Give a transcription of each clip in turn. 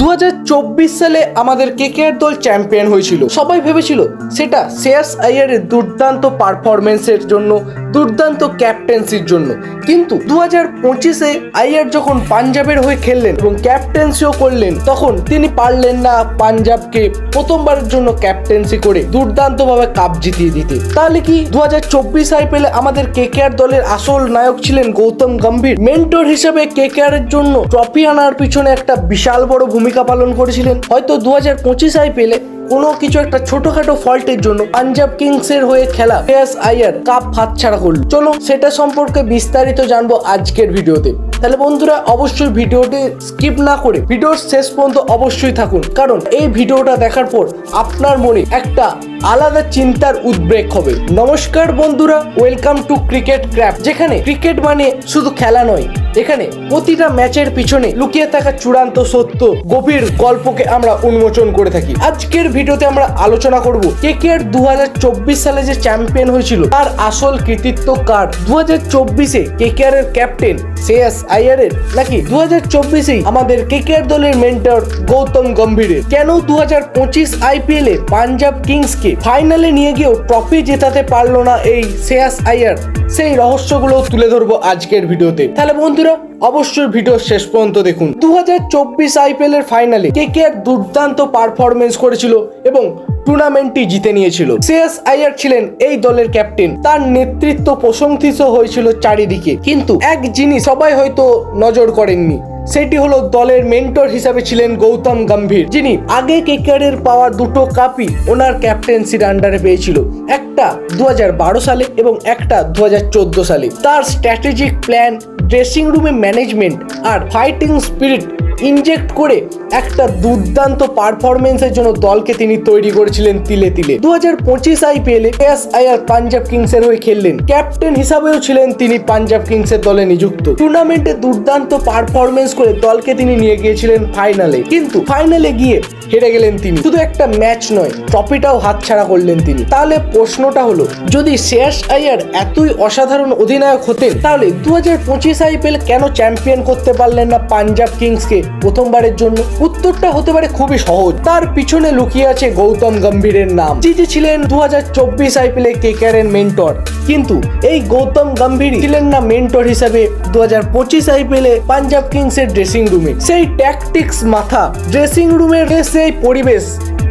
2024 সালে আমাদের কেকেআর দল চ্যাম্পিয়ন হয়েছিল। সবাই ভেবেছিল সেটা শ্রেয়াস আইয়ারের দুর্দান্ত পারফরমেন্সের জন্য, দুর্দান্ত ক্যাপ্টেন্সির জন্য। কিন্তু 2025-এ আইয়ার যখন পাঞ্জাবের হয়ে খেললেন এবং ক্যাপ্টেন্সিও করলেন, তখন তিনি পারলেন না পাঞ্জাবকে প্রথমবারের জন্য ক্যাপ্টেন্সি করে দুর্দান্তভাবে কাপ জিতিয়ে দিতে। তাহলে কি 2024 আইপিএলে আমাদের কেকেআর দলের আসল নায়ক ছিলেন গৌতম গম্ভীর? মেন্টর হিসেবে কেকেআর এর জন্য ট্রফি আনার পিছনে একটা বিশাল বড় ভূমিকা পালন করেছিলেন। হয়তো 2025 আইপিএলে কোনো কিছু একটা ছোটখাটো ফল্টের জন্য পাঞ্জাব কিংসের হয়ে খেলা শ্রেয়াস আইয়ার কাপ হাতছাড়া করল। চলো সেটা সম্পর্কে বিস্তারিত জানবো আজকের ভিডিওতে। তাহলে বন্ধুরা অবশ্যই ভিডিওটি স্কিপ না করে ভিডিওর শেষ পর্যন্ত অবশ্যই থাকুন, কারণ এই ভিডিওটা দেখার পর আপনার মনে একটা আলাদা চিন্তার উদ্রেক হবে। নমস্কার বন্ধুরা, ওয়েলকাম টু ক্রিকেট ক্র্যাফট, যেখানে ক্রিকেট মানে শুধু খেলা নয়, এখানে প্রতিটা ম্যাচের পিছনে লুকিয়ে থাকা চূড়ান্ত সত্য, গভীর গল্পকে আমরা উন্মোচন করে থাকি। আজকের ভিডিওতে আমরা আলোচনা করব কেকেআর 2024 সালে যে চ্যাম্পিয়ন হয়েছিল তার আসল কৃতিত্ব কার। 2024-এ কেকেআর এর ক্যাপ্টেন শ্রেয়াস আইয়ারের, নাকি 2024-এই আমাদের কেকেআর দলের মেন্টর গৌতম গম্ভীরের? কেন 2025 আইপিএলে পাঞ্জাব কিংসকে ফাইনালে নিয়ে গিয়েও ট্রফি জেতাতে পারলো না এই শ্রেয়াস আইয়ার? সেই রহস্যগুলো তুলে ধরবো আজকের ভিডিওতে। তাহলে বন্ধুরা অবশ্যই ভিডিও শেষ পর্যন্ত দেখুন। 2024 আইপিএল এর ফাইনালে কেকেআর দুর্দান্ত পারফরমেন্স করেছিল এবং টুর্নামেন্টটি জিতে নিয়েছিল। শ্রেয়াস আইয়ার ছিলেন এই দলের ক্যাপ্টেন, তার নেতৃত্ব প্রশংসিত হয়েছিল চারিদিকে। কিন্তু এক জিনিস সবাই হয়তো নজর করেননি, সেটি হলো দলের মেন্টর হিসাবে ছিলেন গৌতম গম্ভীর, যিনি আগে কেকেআর এর পাওয়া দুটো কাপই ওনার ক্যাপ্টেন্সির আন্ডারে পেয়েছিল। একটা 2012 সালে এবং একটা 2014 সালে। তার স্ট্র্যাটেজিক প্ল্যান, ড্রেসিং রুমে management are fighting spirit inject করে একটা দুর্দান্ত পারফরমেন্সের জন্য দলকে তিনি তৈরি করেছিলেন তিলে তিলে। 2025 আইপিএলে শ্রেয়াস আইয়ার পাঞ্জাব কিংসের হয়ে খেললেন, ক্যাপ্টেন হিসাবেও ছিলেন তিনি পাঞ্জাব কিংসের দলে নিযুক্ত। টুর্নামেন্টে দুর্দান্ত পারফরমেন্স করে দলকে তিনি নিয়ে গিয়েছিলেন ফাইনালে, কিন্তু ফাইনালে গিয়ে হেরে গেলেন তিনি। শুধু একটা ম্যাচ নয়, ট্রফিটাও হাতছাড়া করলেন তিনি। তাহলে প্রশ্নটা হলো, যদি শ্রেয়াস আইয়ার এতই অসাধারণ অধিনায়ক হতেন, তাহলে 2025 আইপিএল কেন চ্যাম্পিয়ন করতে পারলেন না পাঞ্জাব কিংসকে প্রথমবারের জন্য? উত্তরটা হতে পারে খুবই সহজ। তার পিছনে লুকিয়ে আছে গৌতম গম্ভীরের নাম, যিনি ছিলেন 2024 আইপিএলে কেকেআর এর মেন্টর। কিন্তু এই গৌতম গম্ভীর ছিলেন না মেন্টর হিসেবে 2025 আইপিএলে পাঞ্জাব কিংসের ড্রেসিং রুমে। সেই ট্যাকটিক্স মাথা, ড্রেসিং রুমের সেই পরিবেশ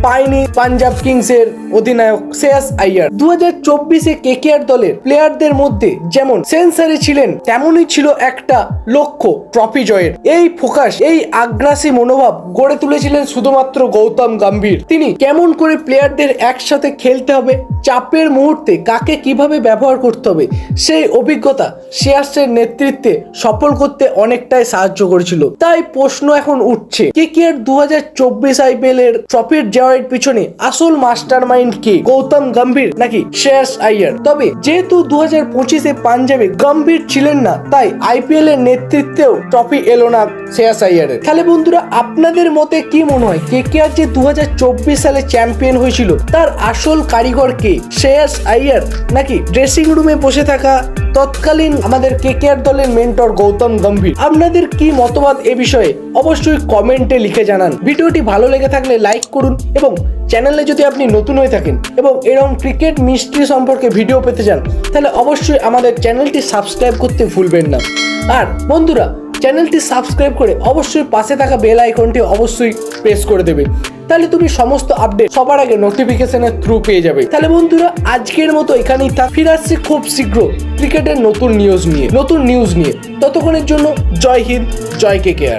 পায়নি পাঞ্জাব কিংসের অধিনায়ক শ্রেয়াস আইয়ার। 2024-এ কেকেআর দলের প্লেয়ারদের মধ্যে যেমন সেন্সারি ছিলেন, তেমনই ছিল একটা লক্ষ্য, ট্রফি জয়ের। এই ফোকাস, এই আগ্রাসী মনোভাব গড়ে তুলেছিলেন শুধুমাত্র গৌতম গম্ভীর। তিনি কেমন করে প্লেয়ারদের একসাথে খেলতে হবে, চাপের মুহূর্তে কাকে কিভাবে ব্যবহার করতে হবে, সেই অভিজ্ঞতা শ্রেয়াসের নেতৃত্বে সফল করতে অনেকটাই সাহায্য করেছিল। তাই প্রশ্ন এখন উঠছে, কেকেআর 2024 আইপিএল এর ট্রফির জয়ের পিছনে আসল মাস্টার মাইন্ড কে, গৌতম গম্ভীর নাকি শ্রেয়াস আইয়ার? তবে যেহেতু 2025-এ পাঞ্জাবে গম্ভীর ছিলেন না, তাই আইপিএল এর নেতৃত্বেও ট্রফি এলো না শ্রেয়াস আইয়ারের। তাহলে বন্ধুরা আপনাদের মতে কি মনে হয়, কেকেআর যে 2024 সালে চ্যাম্পিয়ন হয়েছিল তার আসল কারিগর কে, শ্রেয়াস আইয়ার নাকি ড্রেসিং রুমে বসে থাকা তৎকালীন আমাদের কেকেআর দলের মেন্টর গৌতম গম্ভীর? আপনাদের কি মতবাদ এ বিষয়ে অবশ্যই কমেন্টে লিখে জানান। ভিডিওটি ভালো লেগে থাকলে লাইক করুন এবং চ্যানেলে যদি আপনি নতুন হয়ে থাকেন এবং এরকম ক্রিকেট মিস্ট্রি সম্পর্কে ভিডিও পেতে চান, তাহলে অবশ্যই আমাদের চ্যানেলটি সাবস্ক্রাইব করতে ভুলবেন না। আর বন্ধুরা চ্যানেলটি সাবস্ক্রাইব করে অবশ্যই পাশে থাকা বেল আইকনটি অবশ্যই প্রেস করে দেবে, তাহলে তুমি সমস্ত আপডেট সবার আগে নোটিফিকেশনের থ্রু পেয়ে যাবে। তাহলে বন্ধুরা আজকের মতো এখানেই থাক, ফিরে আসছি খুব শীঘ্র ক্রিকেটের নতুন নিউজ নিয়ে। ততক্ষণের জন্য জয় হিন্দ, জয় কেকেআর।